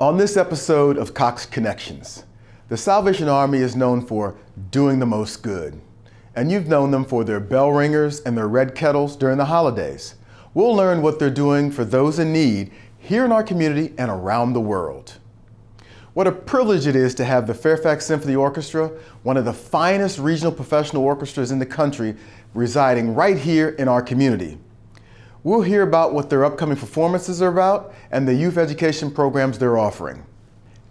On this episode of Cox Connections, the Salvation Army is known for doing the most good. And you've known them for their bell ringers and their red kettles during the holidays. We'll learn what they're doing for those in need here in our community and around the world. What a privilege it is to have the Fairfax Symphony Orchestra, one of the finest regional professional orchestras in the country, residing right here in our community. We'll hear about what their upcoming performances are about and the youth education programs they're offering.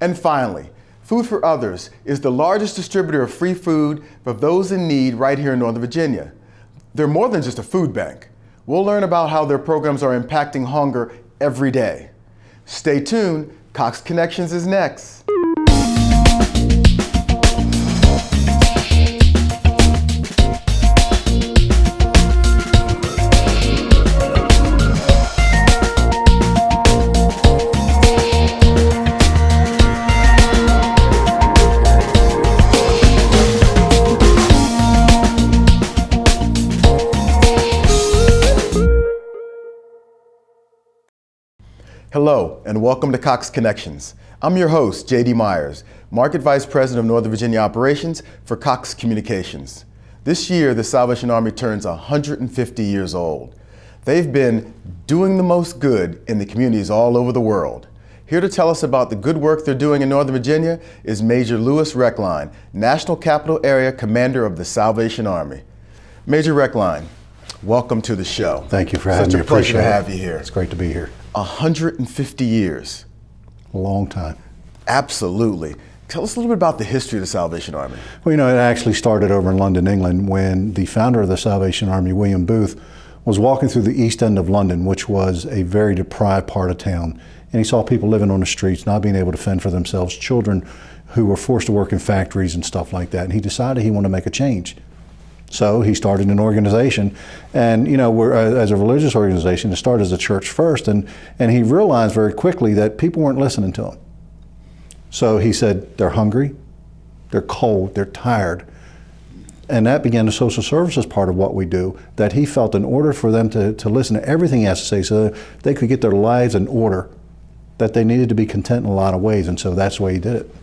And finally, Food for Others is the largest distributor of free food for those in need right here in Northern Virginia. They're more than just a food bank. We'll learn about how their programs are impacting hunger every day. Stay tuned, Cox Connections is next. Hello, and welcome to Cox Connections. I'm your host, J.D. Myers, Market Vice President of Northern Virginia Operations for Cox Communications. This year, the Salvation Army turns 150 years old. They've been doing the most good in the communities all over the world. Here to tell us about the good work they're doing in Northern Virginia is Major Louis Reckline, National Capital Area Commander of the Salvation Army. Major Reckline, welcome to the show. Thank you for having me. Such a pleasure to have you here. It's great to be here. 150 years. A long time. Absolutely. Tell us a little bit about the history of the Salvation Army. Well, it actually started over in London, England, when the founder of the Salvation Army, William Booth, was walking through the East End of London, which was a very deprived part of town. And he saw people living on the streets, not being able to fend for themselves, children who were forced to work in factories and stuff like that. And he decided he wanted to make a change. So he started an organization, and we're as a religious organization, it started as a church first, and he realized very quickly that people weren't listening to him. So he said, they're hungry, they're cold, they're tired. And that began the social services part of what we do, that he felt in order for them to listen to everything he has to say so that they could get their lives in order, that they needed to be content in a lot of ways, and so that's the way he did it.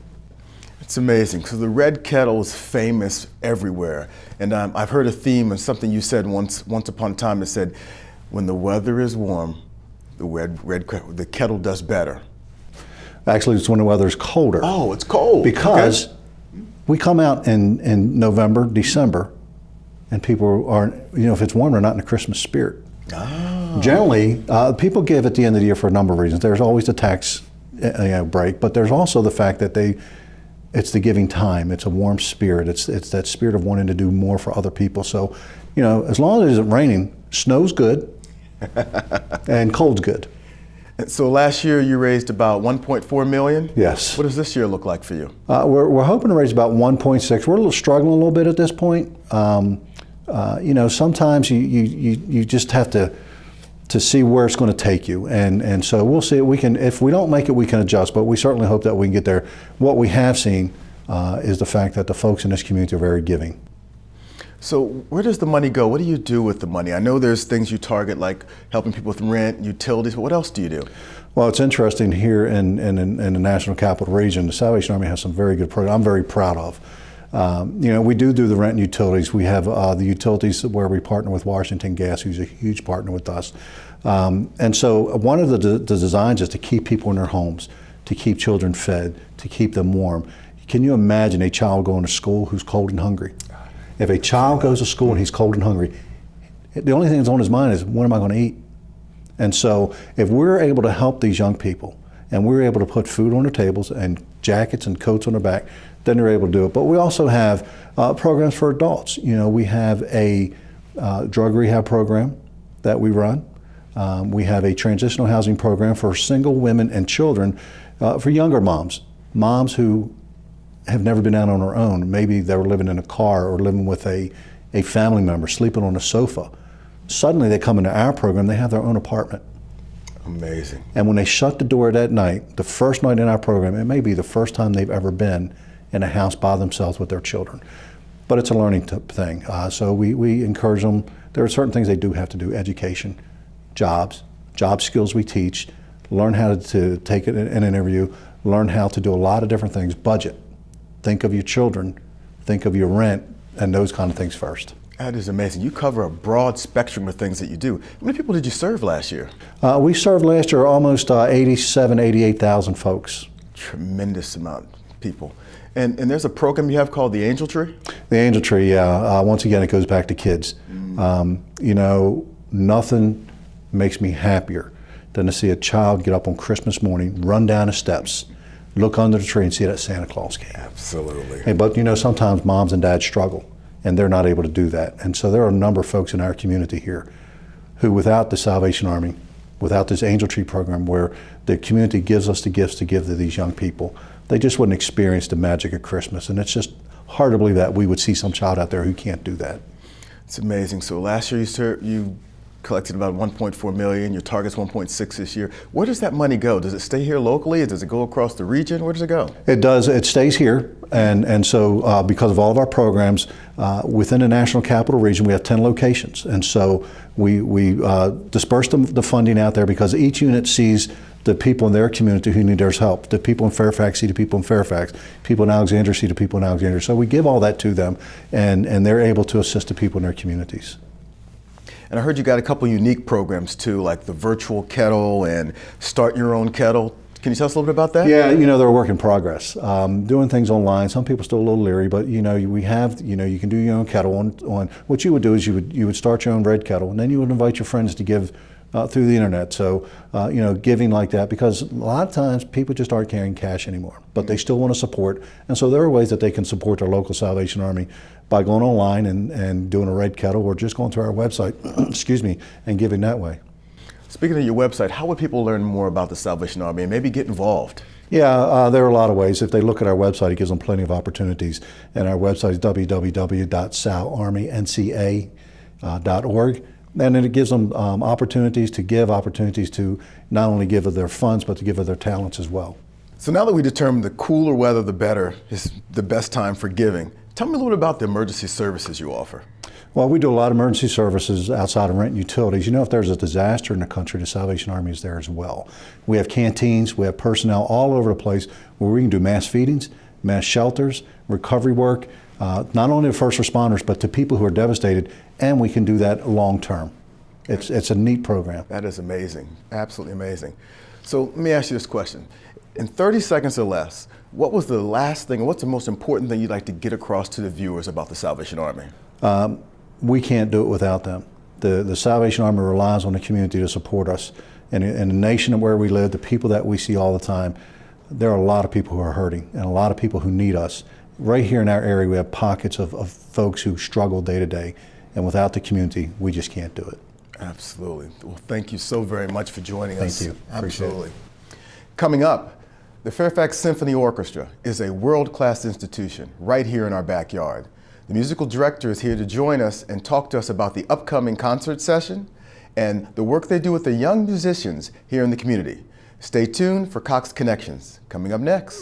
It's amazing. So the red kettle is famous everywhere. And I've heard a theme and something you said once upon a time that said, when the weather is warm, the kettle does better. Actually, it's when the weather is colder. Oh, it's cold. Because we come out in November, December, and people aren't, if it's warm, they're not in the Christmas spirit. Oh. Generally, people give at the end of the year for a number of reasons. There's always the tax break, but there's also the fact that it's the giving time. It's a warm spirit. It's that spirit of wanting to do more for other people. So, as long as it isn't raining, snow's good and cold's good. So last year you raised about 1.4 million? Yes. What does this year look like for you? We're hoping to raise about 1.6. We're struggling a little bit at this point. Sometimes you just have to see where it's going to take you, and so we'll see. If we don't make it, we can adjust, but we certainly hope that we can get there. What we have seen is the fact that the folks in this community are very giving. So where does the money go? What do you do with the money? I know there's things you target, like helping people with rent, utilities, but what else do you do? Well, it's interesting here in the National Capital Region, the Salvation Army has some very good programs I'm very proud of. We do the rent and utilities. We have the utilities where we partner with Washington Gas, who's a huge partner with us. And so one of the designs is to keep people in their homes, to keep children fed, to keep them warm. Can you imagine a child going to school who's cold and hungry? If a child goes to school and he's cold and hungry, the only thing that's on his mind is, when am I going to eat? And so if we're able to help these young people, and we're able to put food on their tables and jackets and coats on their back, then they're able to do it. But we also have programs for adults. We have a drug rehab program that we run. We have a transitional housing program for single women and children, for younger moms who have never been out on their own. Maybe they were living in a car or living with a family member, sleeping on a sofa. Suddenly they come into our program, they have their own apartment. Amazing. And when they shut the door that night, the first night in our program, it may be the first time they've ever been in a house by themselves with their children. But it's a learning thing. So we encourage them. There are certain things they do have to do: education, jobs, job skills we teach, learn how to take an interview, learn how to do a lot of different things, budget, think of your children, think of your rent, and those kind of things first. That is amazing. You cover a broad spectrum of things that you do. How many people did you serve last year? We served last year almost 88,000 folks. Tremendous amount of people. And there's a program you have called the Angel Tree? The Angel Tree, yeah. Once again, it goes back to kids. You know, nothing makes me happier than to see a child get up on Christmas morning, run down the steps, look under the tree and see that Santa Claus came. Absolutely. Hey, but you know, sometimes moms and dads struggle and they're not able to do that. And so there are a number of folks in our community here who, without the Salvation Army, without this Angel Tree program where the community gives us the gifts to give to these young people, they just wouldn't experience the magic of Christmas. And it's just hard to believe that we would see some child out there who can't do that. It's amazing. So last year you collected about 1.4 million. Your target's 1.6 this year. Where does that money go? Does it stay here locally? Does it go across the region? Where does it go? It does. It stays here. And so because of all of our programs within the National Capital Region, we have 10 locations. And so we disperse the funding out there because each unit sees the people in their community who need their help. The people in Fairfax see the people in Fairfax. People in Alexandria see the people in Alexandria. So we give all that to them, and they're able to assist the people in their communities. And I heard you got a couple unique programs too, like the virtual kettle and Start Your Own Kettle. Can you tell us a little bit about that? Yeah, you know, they're a work in progress. Doing things online, some people are still a little leery, but you know, we have, you know, you can do your own kettle on what you would do is you would start your own red kettle, and then you would invite your friends to give through the internet. So, you know, giving like that, because a lot of times people just aren't carrying cash anymore, but they still want to support. And so there are ways that they can support their local Salvation Army by going online and doing a red kettle, or just going to our website, excuse me, and giving that way. Speaking of your website, how would people learn more about the Salvation Army and maybe get involved? Yeah, there are a lot of ways. If they look at our website, it gives them plenty of opportunities. And our website is www.salarmynca.org. And then it gives them opportunities to not only give of their funds, but to give of their talents as well. So now that we determined the cooler weather, the better is the best time for giving, tell me a little bit about the emergency services you offer. Well, we do a lot of emergency services outside of rent and utilities. You know, if there's a disaster in the country, the Salvation Army is there as well. We have canteens, we have personnel all over the place where we can do mass feedings, mass shelters, recovery work, not only to first responders, but to people who are devastated, and we can do that long term. It's a neat program. That is amazing, absolutely amazing. So let me ask you this question. In 30 seconds or less, what was the last thing, or what's the most important thing you'd like to get across to the viewers about the Salvation Army? We can't do it without them. The Salvation Army relies on the community to support us. And in the nation where we live, the people that we see all the time, there are a lot of people who are hurting and a lot of people who need us. Right here in our area, we have pockets of folks who struggle day to day. And without the community, we just can't do it. Absolutely. Well, thank you so very much for joining us. Thank you. Absolutely. Coming up, the Fairfax Symphony Orchestra is a world-class institution right here in our backyard. The musical director is here to join us and talk to us about the upcoming concert session and the work they do with the young musicians here in the community. Stay tuned for Cox Connections, coming up next.